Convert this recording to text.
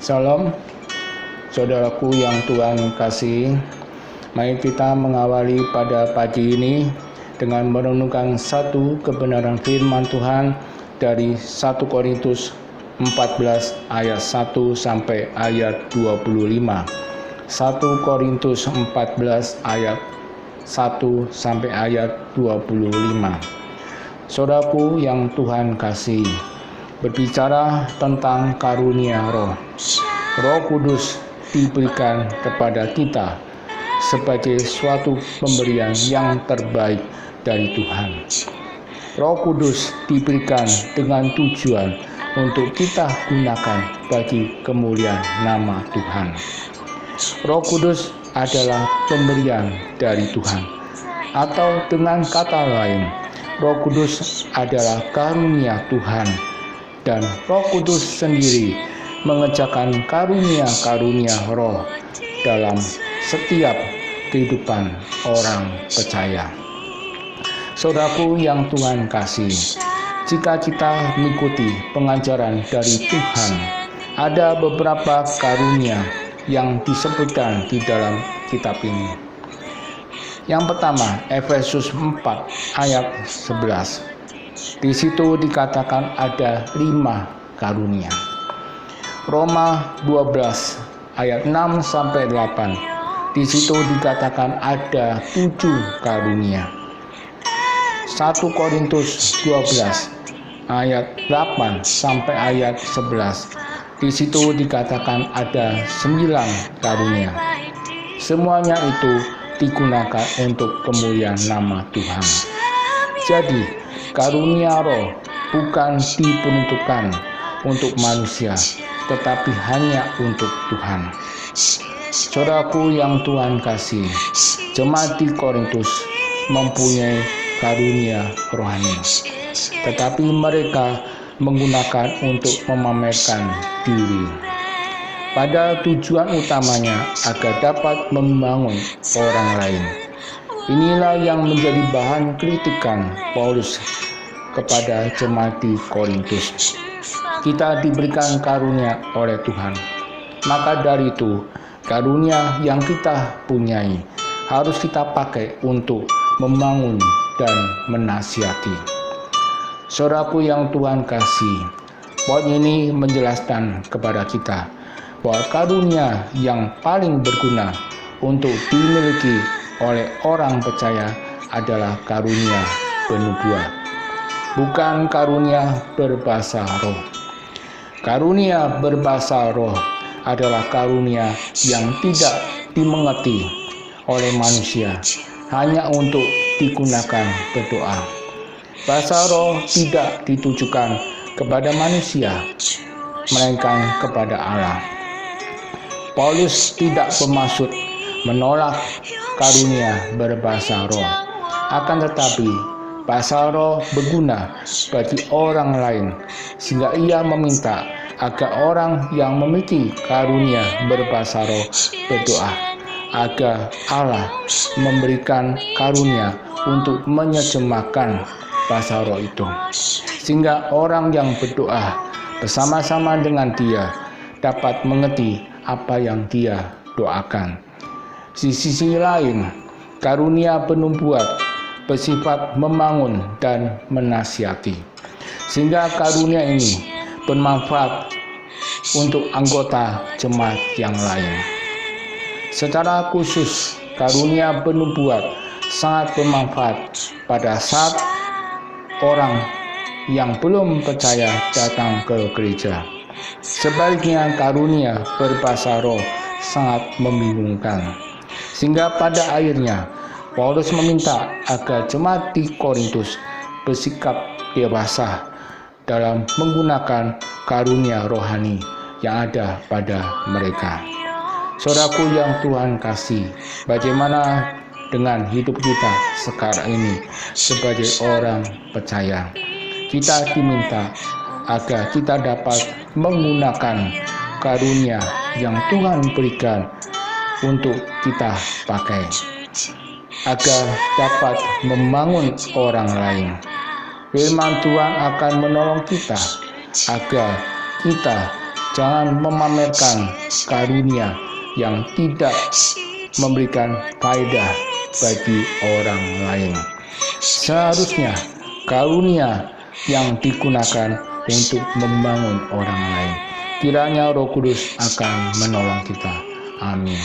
Shalom, saudaraku yang Tuhan kasih. Mari kita mengawali pada pagi ini dengan merenungkan satu kebenaran firman Tuhan dari 1 Korintus 14 ayat 1 sampai ayat 25. 1 Korintus 14 ayat 1 sampai ayat 25. Saudaraku yang Tuhan kasih, berbicara tentang karunia Roh. Roh Kudus diberikan kepada kita sebagai suatu pemberian yang terbaik dari Tuhan. Roh Kudus diberikan dengan tujuan untuk kita gunakan bagi kemuliaan nama Tuhan. Roh Kudus adalah pemberian dari Tuhan, atau dengan kata lain, Roh Kudus adalah karunia Tuhan. Dan Roh Kudus sendiri mengerjakan karunia-karunia roh dalam setiap kehidupan orang percaya. Saudaraku yang Tuhan kasih, jika kita mengikuti pengajaran dari Tuhan, ada beberapa karunia yang disebutkan di dalam kitab ini. Yang pertama, Efesus 4 ayat 11. Di situ dikatakan ada 5 karunia. Roma 12 ayat 6 sampai 8. Di situ dikatakan ada 7 karunia. 1 Korintus 12 ayat 8 sampai ayat 11. Di situ dikatakan ada 9 karunia. Semuanya itu digunakan untuk kemuliaan nama Tuhan. Jadi, karunia Roh bukan diperuntukkan untuk manusia, tetapi hanya untuk Tuhan. Saudaraku yang Tuhan kasih, jemaat di Korintus mempunyai karunia rohani, tetapi mereka menggunakan untuk memamerkan diri. Pada tujuan utamanya agar dapat membangun orang lain. Inilah yang menjadi bahan kritikan Paulus kepada jemaat di Korintus. Kita diberikan karunia oleh Tuhan. Maka dari itu, karunia yang kita punyai harus kita pakai untuk membangun dan menasihati. Saudaraku yang Tuhan kasih, poin ini menjelaskan kepada kita bahwa karunia yang paling berguna untuk dimiliki oleh orang percaya adalah karunia penubuat, bukan karunia berbahasa roh. Karunia berbahasa roh adalah karunia yang tidak dimengerti oleh manusia, hanya untuk digunakan berdoa. Bahasa roh tidak ditujukan kepada manusia, melainkan kepada Allah. Paulus tidak bermaksud menolak karunia berbahasa roh, akan tetapi bahasa roh berguna bagi orang lain, sehingga ia meminta agar orang yang memiliki karunia berbahasa roh berdoa agar Allah memberikan karunia untuk menerjemahkan bahasa roh itu, sehingga orang yang berdoa bersama-sama dengan dia dapat mengerti apa yang dia doakan. Di sisi lain, karunia penubuat bersifat membangun dan menasihati, sehingga karunia ini bermanfaat untuk anggota jemaat yang lain. Secara khusus, karunia penubuat sangat bermanfaat pada saat orang yang belum percaya datang ke gereja. Sebaliknya, karunia berbahasa roh sangat membingungkan. Sehingga pada akhirnya Paulus meminta agar jemaat di Korintus bersikap dewasa dalam menggunakan karunia rohani yang ada pada mereka. Saudaraku yang Tuhan kasih, bagaimana dengan hidup kita sekarang ini sebagai orang percaya? Kita diminta agar kita dapat menggunakan karunia yang Tuhan berikan untuk kita pakai, agar dapat membangun orang lain. Firman Tuhan akan menolong kita agar kita Jangan memamerkan karunia yang tidak memberikan faedah bagi orang lain. Seharusnya karunia yang digunakan untuk membangun orang lain. Kiranya Roh Kudus akan menolong kita. Amin.